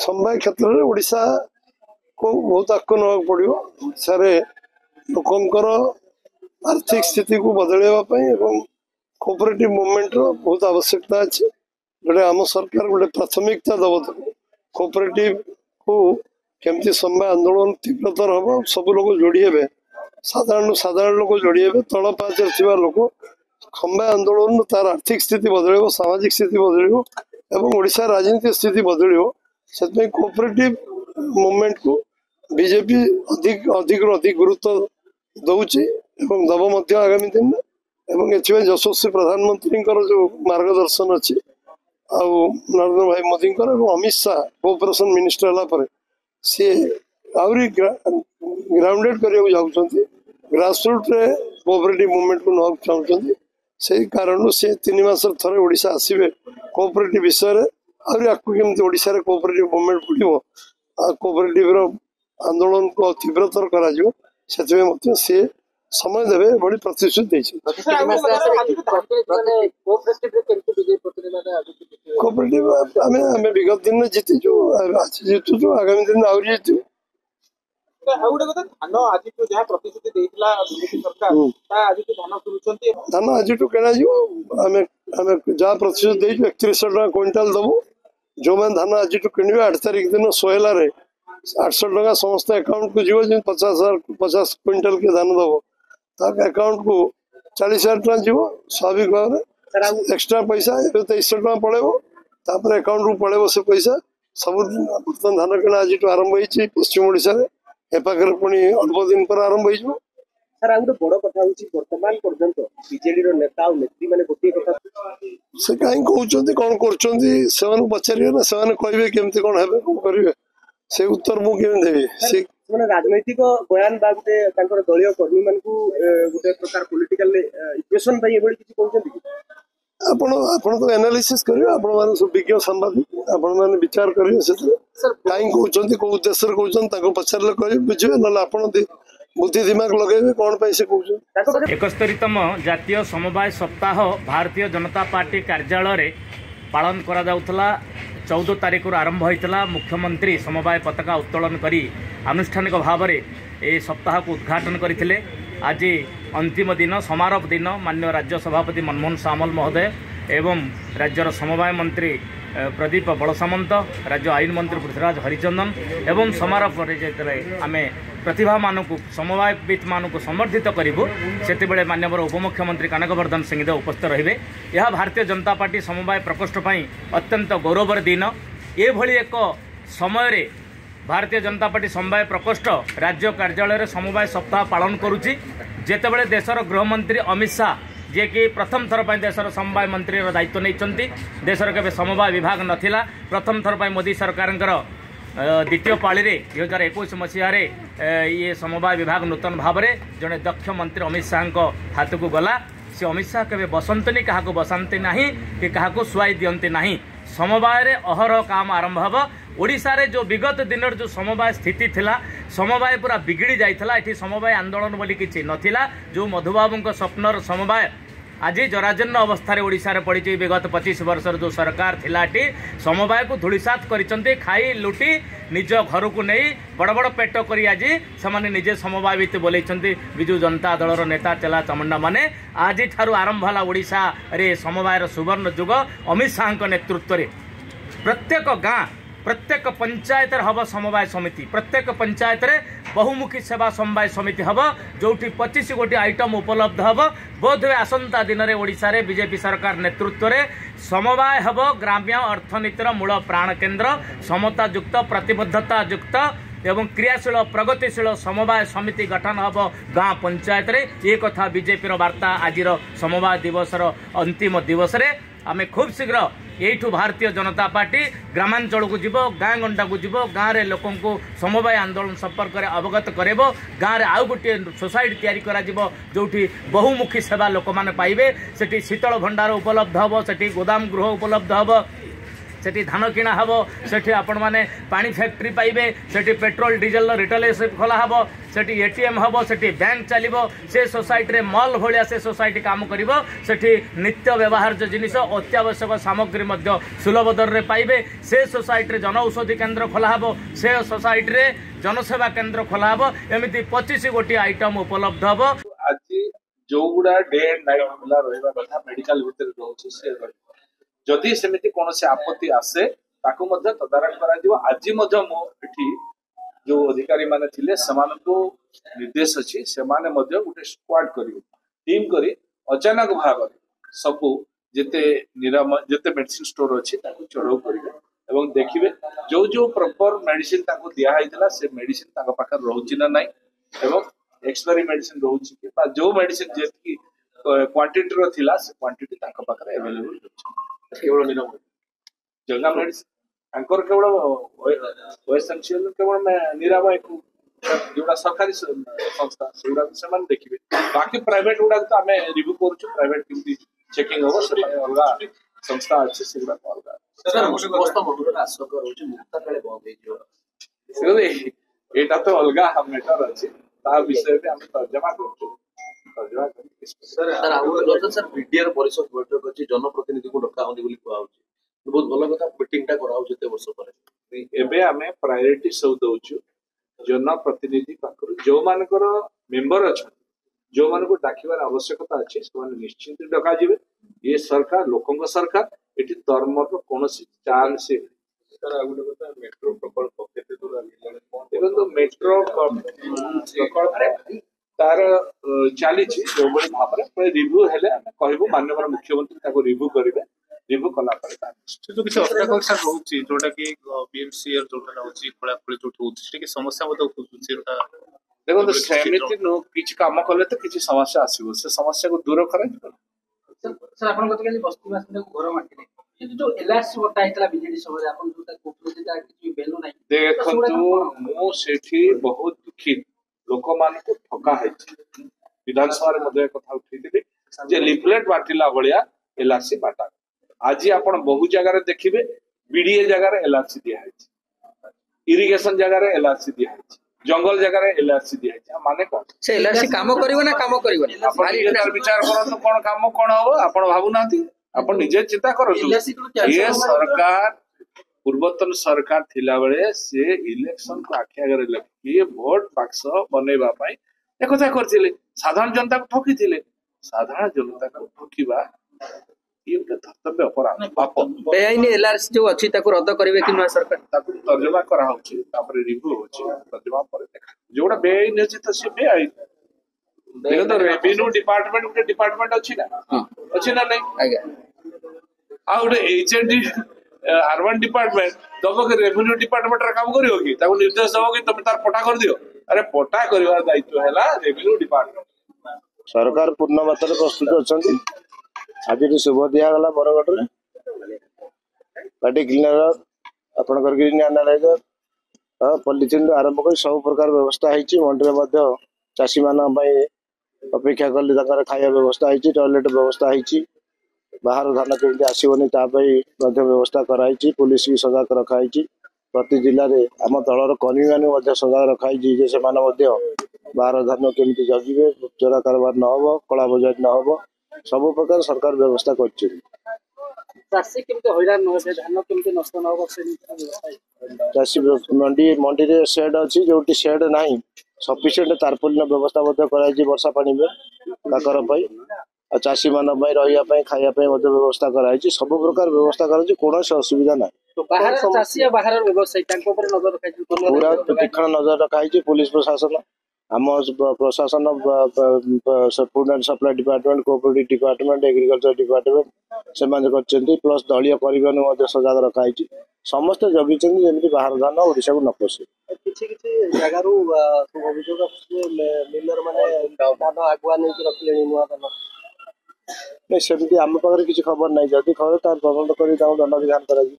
समवाय क्षेत्र में ओडिशा को बहुत आग ना पड़ो। ओडिशा लोकंकर आर्थिक स्थिति को बदलवाई कोऑपरेटिव मूवमेंट रो बहुत आवश्यकता अच्छी जोटे आम सरकार गोटे प्राथमिकता दब कोऑपरेटिव को केमती समवाय आंदोलन तीव्रतर हम सब लोग जोड़ी हे साधारण लोग जोड़ी हे तल पाचर थी लोक समवाय आंदोलन तार आर्थिक स्थिति बदल सामाजिक स्थिति बदल एवं ओडिशा राजनीतिक स्थिति बदल से कोऑपरेटिव मूवमेंट को बीजेपी अधिक गुरुत्व दौची दब आगामी दिन में यशस्वी प्रधानमंत्री जो मार्गदर्शन अच्छी नरेंद्र भाई मोदी अमित शाह कोऑपरेशन मिनिस्टर है सी आहरी ग्राउंडेड करने ग्रासरूट रे कोऑपरेटिव मूवमेंट को ना चाहते से कारण से 3 मास थे ओडिशा आसवे कोऑपरेटिव विषय आहरी आपको केमती ओडिशा रे कोऑपरेटिव मूवमेंट बढ़ो कोऑपरेटिव आंदोलन को तीव्रतर करा से समय देवे बड़ी प्रतिश्रुति कोऑपरेटिव आम विगत दिन में जीतीचु जीतुचु आगामी दिन आहरी जीतु धान आज किणा जहाँ प्रतिश्रुति 3100 टका क्विंटाल दबु जो मैंने धान आज किणवे 8 तारिख दिन सोहेलार 800 टका समस्त अकाउंट को जीव 50 क्विंटाल के धान दब अकाउंट को 40,000 टका जीव स्वाभाविक भाव में एक्सट्रा पैसा 2300 टका पड़ेब अकाउंट को पड़ेब से पैसा सब बर्तमान धान किणा आज आरंभ होती पश्चिम ओडिशा एपाखे पुणी अल्प दिन पर आरंभ हो सर आ बड़ कथा वर्तमान पर्यंत बीजेडी नेता और नेत्री माने गोटे कथा से कहीं कहते कौन कर पचारे ना से कहे केमती कौन है कौन करेंगे से उत्तर मुझे देवी से राजनैतिक बयान बा गोटे दलीय कर्मी मान गोटे प्रकार पॉलिटिकल इक्वेशन किसी कहते आपण तो एनालिसिस करेंगे आपण मैंने सब विज्ञ सांबादिक आपण मैंने विचार करेंगे से कहीं कहते कौ उद्देश्य कहते पचारे कहे बुझे ना बुद्धि दिमाग लगे कौन से कहते 71तम जातीय समवाय सप्ताह भारतीय जनता पार्टी कार्यालय पालन करा जाउथला 14 तारिख आरंभ होता मुख्यमंत्री समवाय पताका उत्तोलन करी आनुष्ठानिक भाव में ये सप्ताह को उद्घाटन करथिले। आज अंतिम दिन समारोह दिन माननीय राज्य सभापति मनमोहन सामल महोदय एवं राज्यर समवाय मंत्री प्रदीप बड़सामंत राज्य आईन मंत्री पृथ्वीराज हरिचंदन एवं समारोह पर आम प्रतिभा मानक समवायवित मानक समर्थित करूँ से माननीय उपमुख्यमंत्री कनकवर्धन सिंहदेव उपस्थित रहिबे। यह भारतीय जनता पार्टी समवाय प्रकोष्ठ पई अत्यंत गौरवर दिन ये एक समय भारतीय जनता पार्टी समवाय प्रकोष्ठ राज्य कार्यालय समवाय सप्ताह पालन करुच्ची जेतेबेले देशर गृहमंत्री अमित शाह जे कि प्रथम थर पर देशर समवाय मंत्री दायित्व नहीं देशर के समवाय विभाग नथिला प्रथम थर पर मोदी सरकार द्वितीय पाली 2021 मसीह ये समवाय विभाग नूतन भाव में जड़े दक्ष मंत्री अमित शाह हाथ को गला से अमित शाह केवे बसंतनी क्या बसाते ना कि क्या शुआई दियंती ना समवाय अहरह काम आरंभ हम ओडिशा रे जो विगत दिन जो समवाय स्थिति थिला समवाय पूरा बिगड़ी जाइथला एठी समवाय आंदोलन बोली किछि नथिला जो मधुबाबू स्वप्नर समवाय आज जराजन्न अवस्था ओडिशा रे पड़ी विगत 25 वर्ष जो सरकार थिलाटी समवाय को धूलिसात करिसंते खाई लुटी निज घर को नहीं बड़ बड़ पेट करी आज से निजे समवाय भित्ति बोलैछंती विजु जनता दलर नेता चला चामुंडा माने आज ठारू आरंभ होला ओडिशा रे समवायर सुवर्ण युग अमित शाह नेतृत्व रे प्रत्येक गाँ प्रत्येक पंचायत हम समवाय समिति प्रत्येक पंचायत रे बहुमुखी सेवा समवाय समिति हम जो 25 गोटी आइटम उपलब्ध हम बोधवे आसंता दिन में ओडिशा रे बीजेपी सरकार नेतृत्व रे समवाय हम ग्राम्य अर्थनीतिर मूल प्राण केन्द्र समतायुक्त प्रतिबद्धता युक्त एवं क्रियाशील प्रगतिशील समवाय समिति गठन हम गाँ पंचायत रे ये कथा बीजेपी वार्ता आज समवाय दिवस अंतिम दिवस रे आमे खूब शीघ्र यू भारतीय जनता पार्टी ग्रामांचल को जीव गाँ गंडा को जीव गाँव में लोक समवाय आंदोलन संपर्क में अवगत करेब गाँव में आउ गोटे सोसाइटी या जो बहुमुखी सेवा लोक मैंने पाइबे सेठी शीतल भंडार उपलब्ध हम सेठी गोदाम गृह उपलब्ध हम सेठी धान किणा हम सेठी आपण मैंने पानी फैक्ट्री पाइबे सेठी पेट्रोल डीजेल रिटेलरशिप खोला हम सेठी एटीएम हम सेठी बैंक चलो से सोसाइटी रे मॉल भाया से सोसाइटी काम करिवो सेठी नित्य व्यवहार जो जिनिस अत्यावश्यक सामग्री मध्य सुलभ दर रे पाइबे से सोसाइटी रे जनऔषधि केन्द्र खोला हम से सोसाइटी रे जनसेवा केन्द्र खोला हम एमती 25 गोटी आइटम उपलब्ध हम आज जो गुड़ा डे एंड नाइट खुला रहा कथा मेडिकल भितर रोचे से जदि सेमिति कोनोसी आपत्ति आसे ताको मध्य तदारख करा दियो आज मध्य मो एठी जो अधिकारी माने थिले समानको निर्देश अछि सेमाने मध्य गुटे स्क्वाड करियो टीम करी अचानक भाव सबु जेते निराम जेते मेडिसिन स्टोर अछि ताको चढ़ाऊ करिवे एवं देखिबे जो जो प्रॉपर मेडिसिन ताको दिया हैतला से मेडिसिन ताको पाखर रहउछि ना नै एवं एक्सपायरी मेडिसिन रहउछि कि बा जो मेडिसिन जेतकी क्वांटिटी रो थिला से क्वांटिटी ताको पाखर अवेलेबल अछि केवल निराम जगह मेडिसिन अंकर केवल एसेंशियल केवल मैं निराम एक जोड़ा सरकारी संस्था सेगुड़ा से देखिए बाकी प्राइवेट गुड़ा तो आम रिव्यू करूँ प्राइवेट केमती चेकिंग हम से अलग संस्था अच्छे सेगुड़ा अलग तो अलग मैटर अच्छे विषय में तर्जमा कर परिषद बैठक अच्छी जनप्रतिनिधि को डका बहुत भल कथा मीटिंग वर्ष पर एबे आमे प्रायोरिटी सब दउछु जनप्रतिनिधि पाखर जो मानकर मेंबर अच्छा जो मान को डाकिबार आवश्यकता अच्छे से निश्चित डका जिवे ये सरकार लोकंग सरकार एटी धर्मर कौन चांस मेट्रो प्रकल्प देखो मेट्रो प्रकल्प तार चली जो भाव में रिव्यू हेले कहबू माननीय मुख्यमंत्री रिव्यू करेंगे रिव्यू कला जो किसी ऑब्स्टेकल्स रहउछि जोटा कि बीएमसी जोटा रहउछि खोला खोली जोट होउछि कि समस्या मत होउछि जोटा देखो तो सेमिति नो किछ काम कले तो किछ समस्या आसीबो से समस्या को दूर करे सर आपन कत के बस्ती मास को घर माटी नै जो एलआरसी बटा आइतला बीजेडी समय आपन जोटा कोपरो जेटा किछ वैल्यू नै देखंतु मो सेठी बहुत दुखित लोक मान को ठका है विधानसभा रे मध्ये कथा उठैतिले जे लिफलेट बाटिला बलिया एलआरसी बाटा आज आपण बहु जगह देखिए बीडीए जगह एलआरसी दिया है इरिगेशन जगह एलआरसी दिया है जंगल जगह एलआरसी दिया है माने कौन से एलआरसी काम करिवो ना काम करिवो आपण विचार करत कोन काम कोन हो आपण भाबु नाथि आपण निजे चिंता करत ये सरकार पूर्वतन सरकार थिला बेले से इलेक्शन को आखि आगे लगी वोट बाक्स बनैबा पई एकथा करथिले साधारण जनता को ठकी थिले साधारण जनता को ठकीबा ये धर्तव्य अपराध पाप बेआईन एलआरसी जो अछि ताको रद्द करिवे कि न सरकार ताको तर्जमा करा होछि तापर रिव्यू होछि तर्जमा पर देखा जोड़ा बेआईन अछि त से बेआईन देखो तो रेवेन्यू डिपार्टमेंट उटे डिपार्टमेंट अछि ना नहीं आज्ञा आ उटे एचएनडी अर्बन डिपार्टमेंट तब के रेवेन्यू डिपार्टमेंट रा काम करियो कि ताको निर्देश हो कि तुम तार पटा कर दियो अरे पटा करिवार दायित्व हैला रेवेन्यू डिपार्टमेंट सरकार पूर्ण मात्रा प्रस्तुत अछंती आज शुभ दिगला बरगढ़ पार्टी क्लीनर आपंकर ग्रीन एनालाइजर पॉलिथिन आरंभ कर सब प्रकार व्यवस्था है मंडी चाषी मान अपेक्षा कले खाया व्यवस्था है टॉयलेट व्यवस्था है बाहर धान केमती आसवनी व्यवस्था कराई पुलिस भी सजाग रखाई प्रति जिले में आम दलर कर्मी मैंने सजाग रखाई से बाहर धान केमती जगिवे चोरा कारबार न हो कला बजार न हो सब प्रकार सरकार व्यवस्था कर चाषी केमते हैरान न होबे धान केमते नष्ट न होबो से चाषी मंडी रे शेड अछि जोटी शेड नाही सफिशिएंट तारपुलिन व्यवस्था कराई वर्षा पानी में ताकर पई चाषी मान रही खाया व्यवस्था कराई सब प्रकार व्यवस्था कराई कौन असुविधा ना तो बाहर चाषी या बाहर व्यवसायी नजर रखाई पूरा तीक्ष्ण नजर रखाई पुलिस प्रशासन आम प्रशासन food and supply department cooperative department agriculture department से प्लस दलीय परिवहन सजाग रखाई समस्त जगी जमी बाहर धान ओडिशा को न पशे किछि जगारु अभियोग मिलर माने धान आगुआ नहीं रखले नुआ धान नहीं सेमती आम पाखे किसी खबर नहीं जदि खबर तार तदंत कर दंड विधान करा